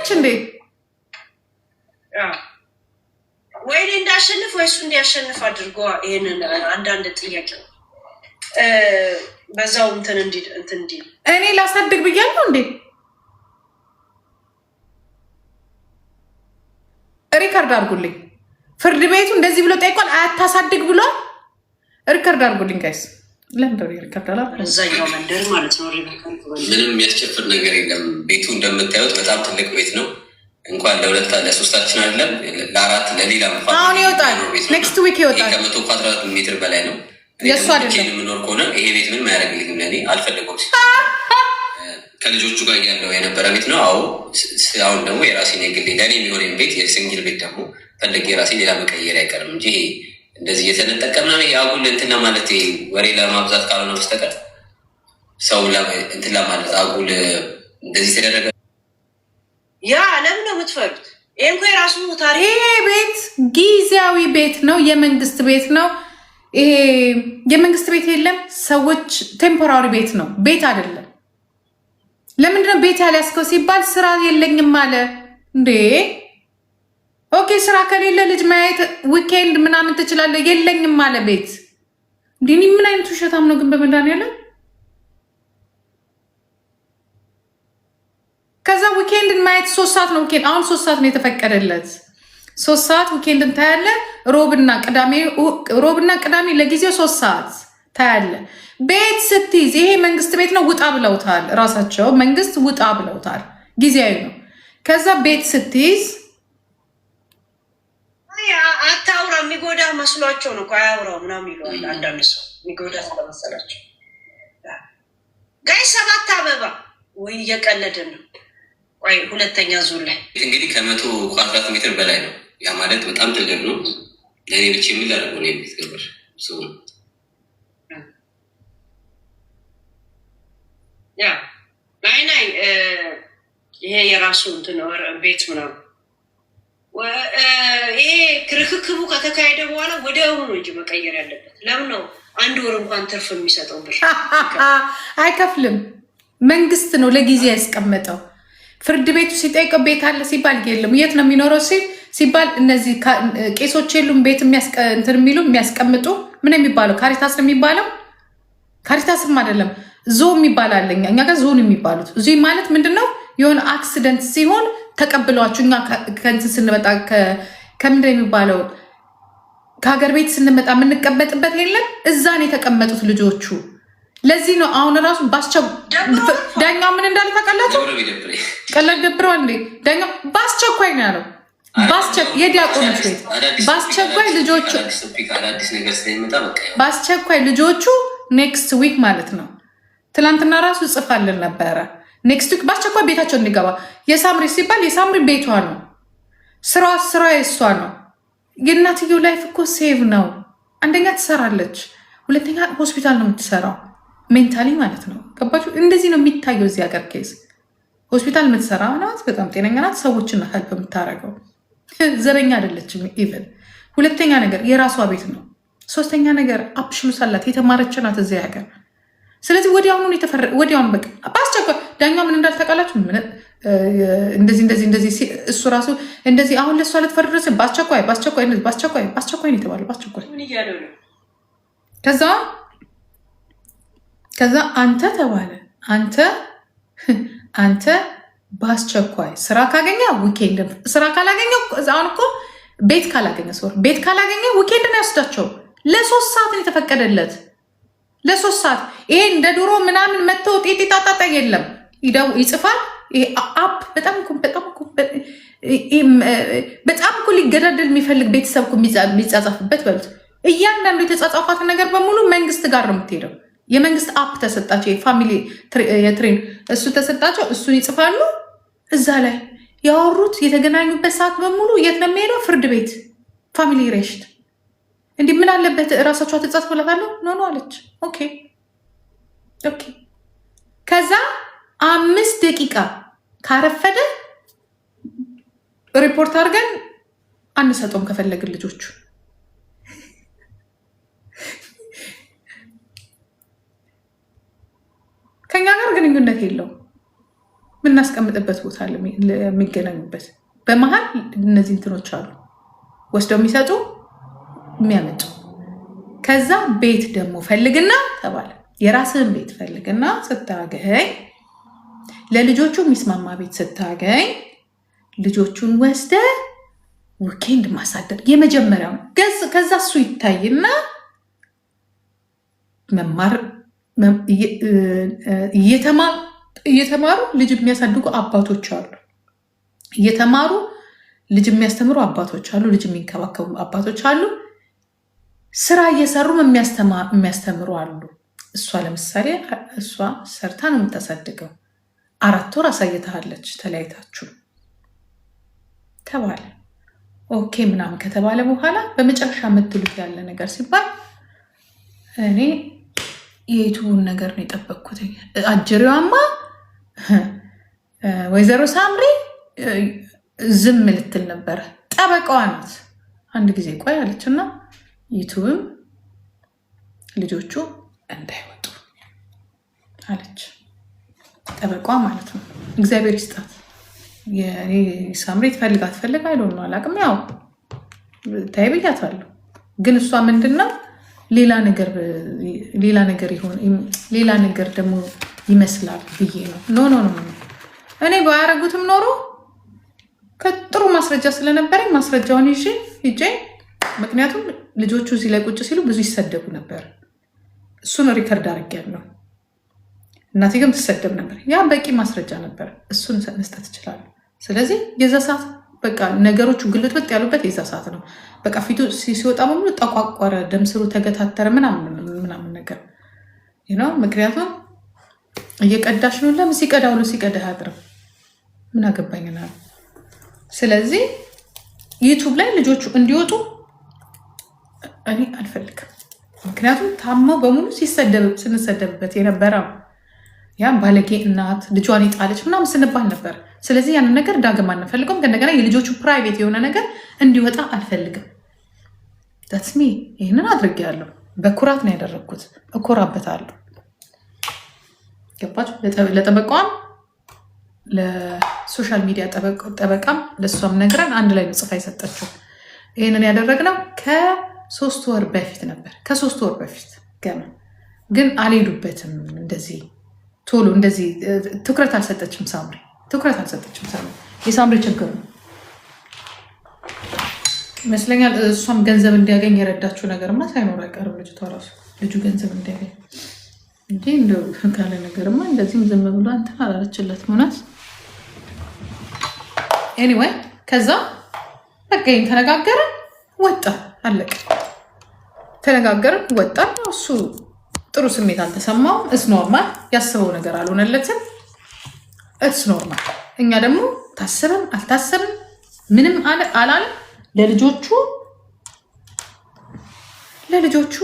አለች እንዴ? ወይኔ እንዳሸንፍ ወይሱ እንዲያሸንፍ አድርጎ ይሄንን አንዳንድ ጥያቄ በዛው እንትን እንዲ እኔ ላሳድግ ብያለሁ እንዴ? ሪከርድ አድርጉልኝ። ፍርድ ቤቱ እንደዚህ ብሎ ጠይቋል። አያታሳድግ ብሏል። ሪከርድ አድርጉልኝ ጋይስ። ለምንድነው ሪከርድ አላልኩም? እዛኛው መንደር ማለት ነው። ምንም የሚያስጨፍር ነገር የለም። ቤቱ እንደምታዩት በጣም ትልቅ ቤት ነው። እንኳን ለሁለት ለሶስታችን አይደለም ለአራት ለሌላ አሁን ይወጣል። ኔክስት ዊክ ይወጣል። ከ100 ኳድራት ሜትር በላይ ነው። የእሱ አይደለም የምኖር ከሆነ ይሄ ቤት ምን ማያደርግልኝም። ለእኔ አልፈለገውም። ከልጆቹ ጋር ያለው የነበረ ቤት ነው። አሁን ደግሞ የራሴን የግሌ ለእኔ የሚሆን ቤት የሲንግል ቤት ደግሞ ፈልጌ የራሴ ሌላ መቀየር አይቀርም እንጂ እንደዚህ እየተነጠቀምና አጉል እንትና ማለት ወሬ ለማብዛት ካልሆነ በስተቀር ሰው እንትን ለማለት አጉል እንደዚህ ተደረገ። ያ ለምን ነው የምትፈሩት? ይሄ እንኳ የራሱ ታሪክ። ይሄ ቤት ጊዜያዊ ቤት ነው፣ የመንግስት ቤት ነው። ይሄ የመንግስት ቤት የለም፣ ሰዎች ቴምፖራሪ ቤት ነው፣ ቤት አይደለም። ለምንድነው ቤት ያልያዝከው ሲባል ስራ የለኝም አለ እንዴ። ኦኬ ስራ ከሌለ ልጅ ማየት ዊኬንድ ምናምን ትችላለህ። የለኝም አለ ቤት። እንዲህ ምን አይነት ውሸታም ነው ግን በመድኃኒዓለም። ከዛ ዊኬንድን ማየት 3 ሰዓት ነው። ዊኬንድ አሁን 3 ሰዓት ነው የተፈቀደለት። 3 ሰዓት ዊኬንድን ታያለ። ሮብና ቅዳሜ ለጊዜው 3 ሰዓት ታያለ። ቤት ስትይዝ ይሄ መንግስት ቤት ነው ውጣ ብለውታል። ራሳቸው መንግስት ውጣ ብለውታል። ጊዜያዊ ነው። ከዛ ቤት ስትይዝ አታውራ የሚጎዳ መስሏቸው ነው። አያውራው ምናምን ይለዋል አንዳንድ ሰው የሚጎዳ ስለመሰላቸው። ጋይ 7 አበባ ወይ እየቀለድን ነው። ወይ ሁለተኛ ዙር ላይ እንግዲህ ከ100 ኳድራት ሜትር በላይ ነው። ያ ማለት በጣም ትልቅ ነው። ለእኔ ብቻ የሚላደርገው ነው የሚትገበር ሰው ያ ናይ ይሄ የራሱ እንትን ቤት ምናምን ይሄ ክርክክቡ ከተካሄደ በኋላ ወዲያውኑ ነው እንጂ መቀየር ያለበት። ለምን ነው 1 ወር እንኳን ትርፍ የሚሰጠው ብር አይከፍልም። መንግስት ነው ለጊዜ ያስቀመጠው። ፍርድ ቤቱ ሲጠይቀው ቤት አለ ሲባል የለም። የት ነው የሚኖረው ሲባል እነዚህ ቄሶች የሉም ቤት እንትን የሚሉ የሚያስቀምጡ ምን የሚባለው ካሪታስ ነው የሚባለው። ካሪታስም አይደለም ዞን የሚባል አለኛ እኛ ጋር ዞን የሚባሉት እዚህ ማለት ምንድነው? የሆነ አክሲደንት ሲሆን ተቀብሏችሁ እኛ ከእንትን ስንመጣ ከምንድን የሚባለው ከሀገር ቤት ስንመጣ የምንቀመጥበት የለም። እዛ ነው የተቀመጡት ልጆቹ። ለዚህ ነው አሁን ራሱ ዳኛው ምን እንዳለ ታውቃላችሁ? ቀላል ደብረው እንዴ ዳኛው በአስቸኳይ ነው ያለው። የዲያቆኖች ቤት በአስቸኳይ ልጆቹ ልጆቹ ኔክስት ዊክ ማለት ነው። ትላንትና ራሱ ጽፋልን ነበረ። ኔክስት ዊክ በአስቸኳይ ቤታቸው እንዲገባ። የሳምሪ ሲባል የሳምሪ ቤቷ ነው፣ ስራ የእሷ ነው። የእናትየው ላይፍ እኮ ሴቭ ነው። አንደኛ ትሰራለች፣ ሁለተኛ ሆስፒታል ነው የምትሰራው። ሜንታሊ ማለት ነው። ገባችሁ? እንደዚህ ነው የሚታየው እዚህ ሀገር ኬዝ። ሆስፒታል የምትሰራ ናት፣ በጣም ጤነኛ ናት፣ ሰዎችን ሀልፕ የምታደርገው ዘረኛ አይደለችም ኢቨን። ሁለተኛ ነገር የራሷ ቤት ነው። ሶስተኛ ነገር አፕሽሉስ አላት፣ የተማረች ናት እዚህ ሀገር። ስለዚህ ወዲያውኑ በቃ በአስቸኳይ ዳኛው ምን እንዳልተቃላችሁ እንደዚህ እሱ ራሱ እንደዚህ አሁን ለእሷ ልትፈርድ በአስቸኳይ ነው የተባለው። በአስቸኳይ ከዛ አንተ ተባለ አንተ በአስቸኳይ ስራ ካገኘ ዊኬንድ፣ ስራ ካላገኘ አሁን እኮ ቤት ካላገኘ ዊኬንድን ያወስዳቸው። ለ3 ሰዓት ነው የተፈቀደለት፣ ለ3 ሰዓት። ይሄ እንደ ድሮ ምናምን መጥተው ጤጤ ጣጣጣ የለም። ይጽፋል። ይሄ አፕ በጣም እኮ ሊገዳደል የሚፈልግ ቤተሰብ እኮ የሚጻጻፍበት በሉት። እያንዳንዱ የተጻጻፋትን ነገር በሙሉ መንግስት ጋር ነው የምትሄደው። የመንግስት አፕ ተሰጣቸው፣ የፋሚሊ የትሬን እሱ ተሰጣቸው። እሱን ይጽፋሉ። እዛ ላይ ያወሩት የተገናኙበት ሰዓት በሙሉ የት ነው የሚሄደው? ፍርድ ቤት ፋሚሊ ሬሽት። እንዲህ ምን አለበት እራሳቸው ተጻጽ ብላታለሁ። ኖ አለች። ኦኬ። ከዛ 5 ደቂቃ ካረፈደ ሪፖርት አድርገን አንሰጠውም ከፈለግን ልጆቹ። ከኛ ጋር ግንኙነት የለውም። የምናስቀምጥበት ቦታ የሚገናኙበት በመሀል እነዚህ እንትኖች አሉ ወስደው የሚሰጡ የሚያመጡ። ከዛ ቤት ደግሞ ፈልግና ተባለ። የራስህን ቤት ፈልግና ስታገኝ ለልጆቹ የሚስማማ ቤት ስታገኝ ልጆቹን ወስደ ዊኬንድ ማሳደር የመጀመሪያው ገጽ። ከዛ እሱ ይታይና መማር እየተማሩ ልጅ የሚያሳድጉ አባቶች አሉ። እየተማሩ ልጅ የሚያስተምሩ አባቶች አሉ። ልጅ የሚንከባከቡ አባቶች አሉ። ስራ እየሰሩም የሚያስተምሩ አሉ። እሷ ለምሳሌ እሷ ሰርታ ነው የምታሳድገው። 4 ወር አሳይታለች ተለያይታችሁ ተባለ። ኦኬ ምናምን ከተባለ በኋላ በመጨረሻ የምትሉት ያለ ነገር ሲባል እኔ የዩቱቡን ነገር ነው የጠበቅኩት። አጀሪዋማ ወይዘሮ ሳምሪ ዝም ልትል ነበረ። ጠበቃዋ ናት። አንድ ጊዜ ቆይ አለች እና ዩቱብም ልጆቹ እንዳይወጡ አለች። ጠበቃዋ ማለት ነው። እግዚአብሔር ይስጣት። ሳምሪ ትፈልግ አትፈልግ አይዶን ነው አላውቅም። ያው ታይ ብያታለሁ። ግን እሷ ምንድነው ሌላ ነገር ይሆን ሌላ ነገር ደግሞ ይመስላል ብዬ ነው። ኖ እኔ ባያረጉትም ኖሮ ከጥሩ ማስረጃ ስለነበረኝ ማስረጃውን ይዤ ምክንያቱም ልጆቹ እዚህ ላይ ቁጭ ሲሉ ብዙ ይሰደቡ ነበር። እሱን ሪከርድ አድርጌያለሁ። እናቴ ግን ትሰደብ ነበር። ያ በቂ ማስረጃ ነበር። እሱን መስጠት ይችላሉ። ስለዚህ የዛ ሰዓት በቃ ነገሮቹ ግልጥብጥ ያሉበት የዛ ሰዓት ነው። በቃ ፊቱ ሲወጣ በሙሉ ጠቋቆረ፣ ደም ስሩ ተገታተረ ምናምን ነገር ነው። ምክንያቱም እየቀዳሽ ነው። ለምን ሲቀዳ ብሎ ሲቀዳ አያድርም። ምን አገባኝና። ስለዚህ ዩቱብ ላይ ልጆቹ እንዲወጡ እኔ አልፈልግም። ምክንያቱም ታማው በሙሉ ስንሰደብበት የነበረው ያ ባለጌ እናት ልጇን ይጣለች ምናምን ስንባል ነበር። ስለዚህ ያንን ነገር ዳግም አንፈልገውም። እንደገና የልጆቹ ፕራይቬት የሆነ ነገር እንዲወጣ አልፈልግም። ታትሚ ይህንን አድርጌያለሁ። በኩራት ነው ያደረግኩት። እኮራበታለሁ። ገባችሁ? ለጠበቃዋም ለሶሻል ሚዲያ ጠበቃም ለእሷም ነግረን አንድ ላይ ጽፋ የሰጠችው። ይህንን ያደረግነው ከ3 ወር በፊት ነበር። ከ3 ወር በፊት ገና ግን አልሄዱበትም። እንደዚህ ቶሎ እንደዚህ ትኩረት አልሰጠችም ሳምሪ። የሳምሪ ችግር ነው ይመስለኛል። እሷም ገንዘብ እንዲያገኝ የረዳችው ነገርማ ሳይኖር አይቀርም። ልጁ ገንዘብ እንዲያገኝ እንጂ እንደው ካለ ነገርማ እንደዚህም ዝም ብሎ እንትን አላለችለት እውነት። ኤኒዌይ ከዛ በቃ ተነጋገርን፣ ወጣ፣ አለቀ። ተነጋገርን፣ ወጣ። እሱ ጥሩ ስሜት አልተሰማውም። እስ ኖርማል። ያስበው ነገር አልሆነለትም። እስ ኖርማል። እኛ ደግሞ ታሰብም አልታሰብም ምንም አላል። ለልጆቹ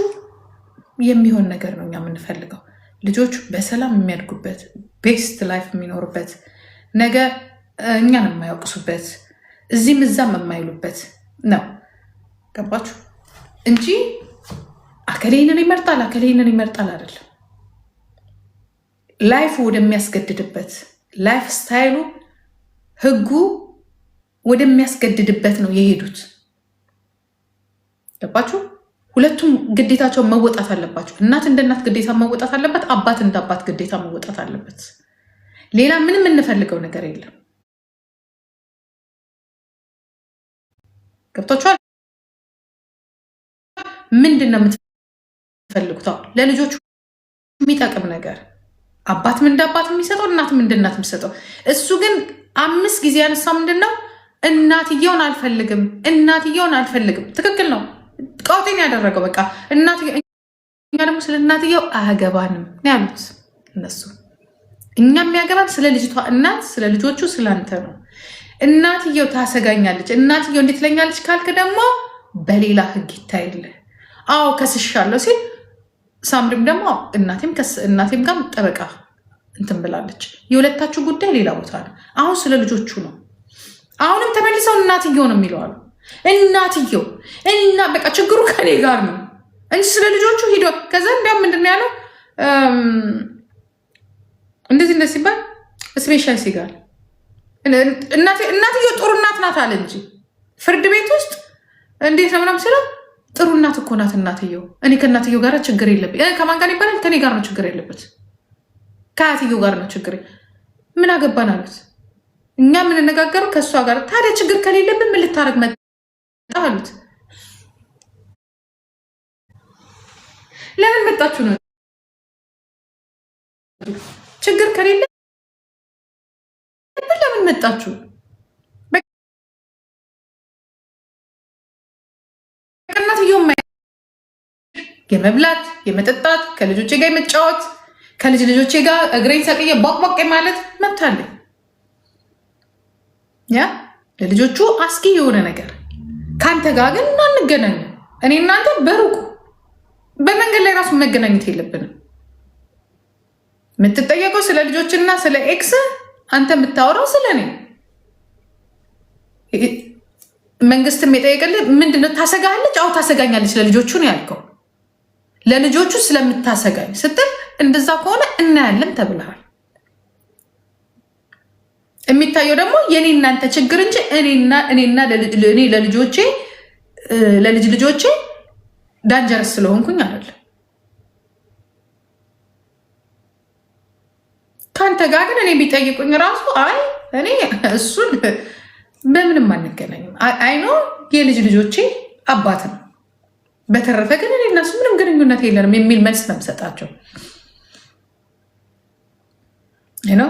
የሚሆን ነገር ነው እኛ የምንፈልገው። ልጆቹ በሰላም የሚያድጉበት ቤስት ላይፍ የሚኖሩበት ነገ እኛን የማያውቅሱበት እዚህም እዛም የማይሉበት ነው። ገባችሁ? እንጂ አከሌንን ይመርጣል አይደለም። ላይፉ ወደሚያስገድድበት ላይፍ ስታይሉ ህጉ ወደሚያስገድድበት ነው የሄዱት። ገባችሁ? ሁለቱም ግዴታቸውን መወጣት አለባቸው። እናት እንደ እናት ግዴታ መወጣት አለበት። አባት እንደ አባት ግዴታ መወጣት አለበት። ሌላ ምንም የምንፈልገው ነገር የለም። ገብቷችኋል? ምንድን ነው የምትፈልጉት? ለልጆቹ የሚጠቅም ነገር አባትም እንደ አባት የሚሰጠው እናትም እንደ እናት የሚሰጠው። እሱ ግን 5 ጊዜ ያነሳው ምንድን ነው? እናትየውን አልፈልግም። ትክክል ነው። ቀውጤን ያደረገው በቃ እኛ ደግሞ ስለ እናትየው አያገባንም ያሉት እነሱ። እኛ የሚያገባን ስለ ልጅቷ እናት፣ ስለ ልጆቹ፣ ስላንተ ነው። እናትየው ታሰጋኛለች፣ እናትየው እንዴት ትለኛለች ካልክ ደግሞ በሌላ ህግ ይታይልህ። አዎ ከስሻለሁ ሲል ሳምሪም ደግሞ እናቴም ጋር ጠበቃ እንትን ብላለች። የሁለታችሁ ጉዳይ ሌላ ቦታ ነው። አሁን ስለ ልጆቹ ነው። አሁንም ተመልሰው እናትየው ነው የሚለዋሉ። እናትየው በቃ ችግሩ ከኔ ጋር ነው እንጂ ስለ ልጆቹ ሂዶ ከዛ እንዲያውም ምንድን ነው ያለው እንደዚህ ሲባል ስፔሻል ሲጋር እናትየው ጥሩ እናት ናት አለ እንጂ ፍርድ ቤት ውስጥ እንዴት ነው ምናምን ስለው ጥሩ እናት እኮ ናት እናትየው። እኔ ከእናትየው ጋር ችግር የለብኝ። ከማን ጋር ይባላል? ከኔ ጋር ነው ችግር የለበት። ከአያትየው ጋር ነው ችግር። ምን አገባን አሉት። እኛ የምንነጋገረው ከእሷ ጋር። ታዲያ ችግር ከሌለብን ምን ልታረግ መጣ አሉት። ለምን መጣችሁ ነው? ችግር ከሌለ ለምን መጣችሁ? እናትየው የመብላት የመጠጣት ከልጆቼ ጋር የመጫወት ከልጅ ልጆቼ ጋር እግሬን ሰቅዬ ቦቅቦቅ ማለት መብት አለኝ። ያ ለልጆቹ አስጊ የሆነ ነገር ከአንተ ጋር ግን አንገናኝም። እኔ እናንተ በሩቁ በመንገድ ላይ ራሱ መገናኘት የለብንም። የምትጠየቀው ስለ ልጆችና ስለ ኤክስ፣ አንተ የምታወራው ስለ እኔ። መንግስትም የጠየቀልህ ምንድነው? ታሰጋለች? አዎ ታሰጋኛለች። ለልጆቹ ነው ያልከው። ለልጆቹ ስለምታሰጋኝ ስትል እንደዛ ከሆነ እናያለን ተብለሃል። የሚታየው ደግሞ የኔ እናንተ ችግር እንጂ እኔና ለልጅ ልጆቼ ዳንጀረስ ስለሆንኩኝ አይደለም። ከአንተ ጋር ግን እኔ ቢጠይቁኝ ራሱ አይ እኔ እሱን በምንም አንገናኝም። አይኖ የልጅ ልጆቼ አባት ነው። በተረፈ ግን እኔ እና እሱ ምንም ግንኙነት የለንም የሚል መልስ ነው የምሰጣቸው ነው።